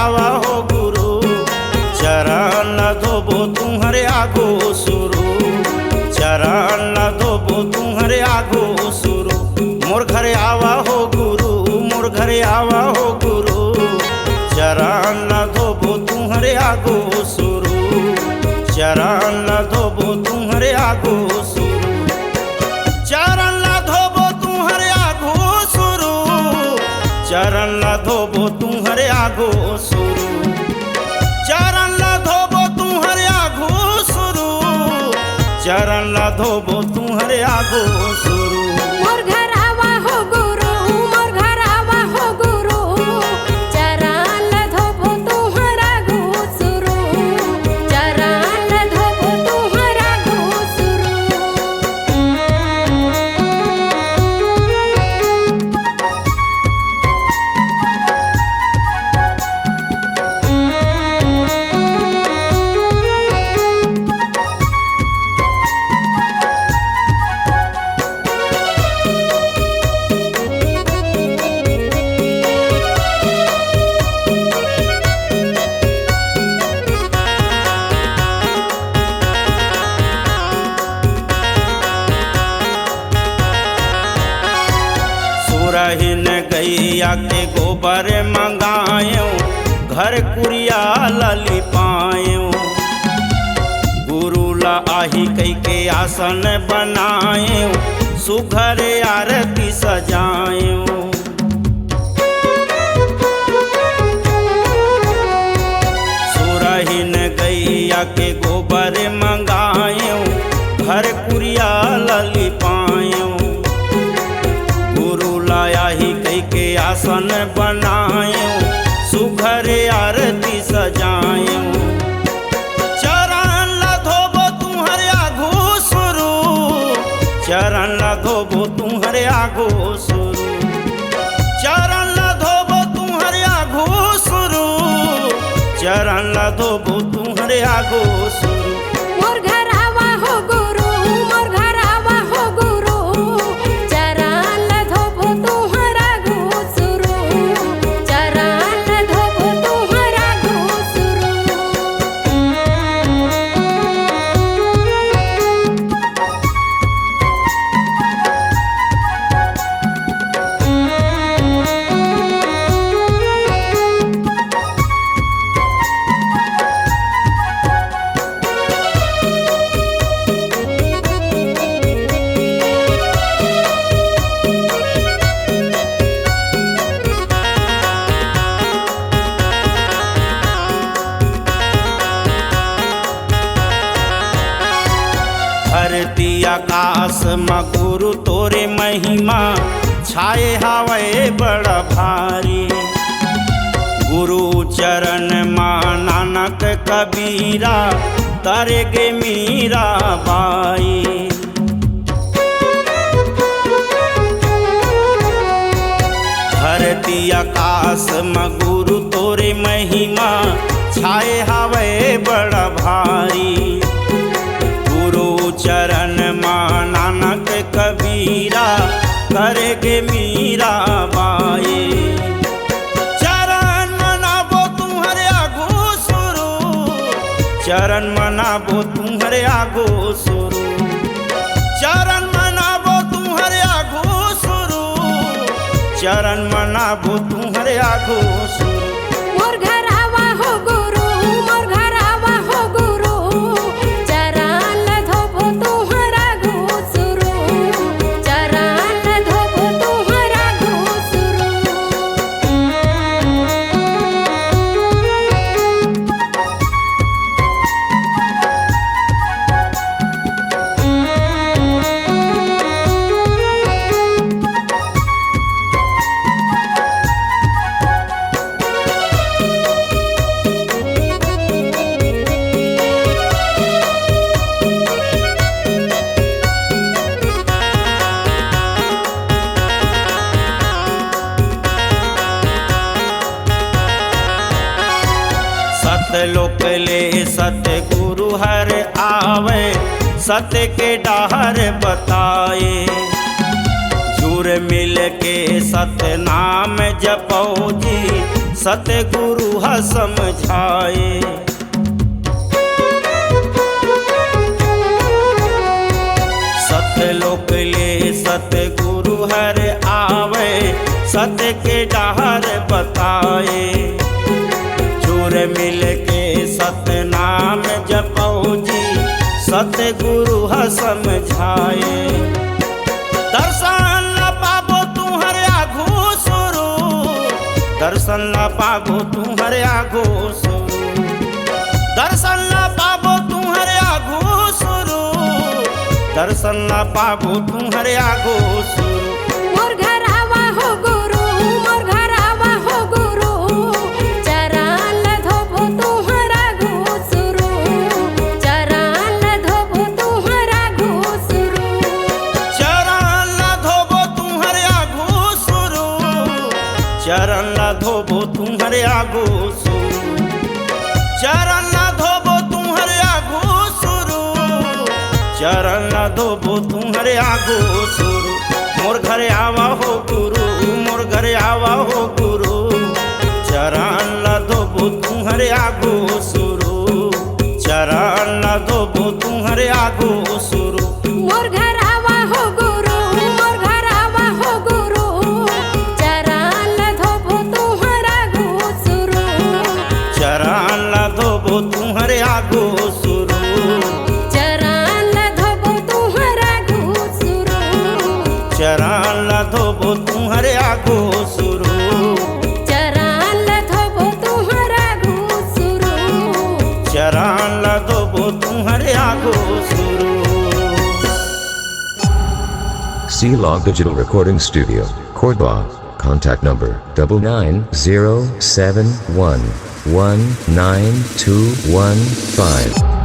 आवा हो गुरु, चरण धोबो तुम्हारे आगो सुरु, चरण धोबो तुम्हारे आगो सुरु। मोर घरे आवा हो गुरु, मोर घरे आवा हो गुरु, चरण धोबो तुम्हारे आगो सुरु, चरण धोबो तुम्हारे आगो सुरु, चरण धोबो तुम्हारे आगो सुरु, चरण धोबो तुम्हारे आगो सुरु, चरण धोबो तुम्हारे आगो सुरु, चरण धोबो तुम्हारे आगो सुरु। मोर घर आवा हो गुरु, मोर घर आवा हो गुरु, चरण धोबो तुम्हारा आगो सुरु, चरण धोबो तुम्हारा आगो सुरु। सुरहिन गैया के गोबर मंगायो, घर कुरिया लली पायो, गुरु ला आही कई के आसन बनायो, सुघर आरती सजायो। सुरहिन गैया के गोबर मंगायो, घर कुरिया लली पायो, गुरु लाया ही कई के आसन बनायो, सुघर आरती सजायो। चरण ला धोबो तुम्हारे आगो सुरु, चरण ला धोबो तुम्हारे आगो सुरु, चरण ला धोबो तुम्हारे आगो सुरु, चरण ला धोबो तुम्हारे आगो सुरु। मोर घर आवा हो गुरु, मोर घर आवा हो गुरु, चरण धोबो तुम्हारा आगो सुरु, चरण धोबो तुम्हारा आगो सुरु। धरती आकाश में गुरु तोरे महिमा, छाए हवे बड़ा भारी, गुरु चरण मां नानक कबीरा, तारे गे मीरा बाई। धरती आकाश में गुरु तोरे महिमा, छाए हवे बड़ा भारी, गुरु चरण मां नानक कबीरा, करेगे मीरा बाई। चरण मनाबो तुम्हारे आगो सुरु, चरण मनाबो तुम्हारे आगो सुरु, चरण मनाबो तुम्हारे आगो सुरु, चरण मनाबो तुम्हारे आगो सुरु। मोर घर आवा हो गुरु, मोर घर आवा हो गुरु, चरण धोबो तुम्हारा आगो सुरु, चरण धोबो तुम्हारा आगो सुरु। सतलोक ले सतगुरु हर आवे, सत्य के डहर बताए, जुर मिल के सत नाम जपो जी, सतगुरु ह समझाए। सतलोक ले सतगुरु हर आवे, सत्य के डहर बताए। चोर मिल के सतनाम जपो जी, सतगुरु ह समझाए। दर्शन न पाबो तुम्हारे आगू सुरू, दर्शन न पाबो तुम्हारे आगू सुरू, दर्शन न पाबो तुम्हारे आगू सुरू, दर्शन न पाबो तुम्हारे आगू सुरू। मोर घर आवा हो गुरु, मोर घर आवा हो गुरु, चरण ल धोबो तुम्हारा घुसरू, चरण ल धोबो तुम्हारा घुसरू, चरण न धोबो तुम्हारे आगू सुरू, चरण न धोबो तुम्हारे आगू सुरू, चरण न धोबो तुम्हारे आगू सुरू, चरण न धोबो तुम्हारे आगू सुरू। मोर घर आवा हो गुरु, मोर घर आवा हो गुरु, चरण न धोबो तुम्हारे आगू सुरू, चरण न धोबो तुम्हारे आगू सुरू। मोर घर आवा हो गुरु, मोर घर आवा हो गुरु, चरण ल धोबो तुम्हारा घुसरू, चरण न धोबो तुम्हारे आगू सुरू, चरण ल धोबो तुम्हारा घुसरू, चरण न धोबो तुम्हारे आगू सुरू, चरण ल धोबो तुम्हारा घुसरू, चरण न धोबो तुम्हारे आगू सुरू। C-Log Digital Recording Studio, Cordoba. Contact number 99071192115.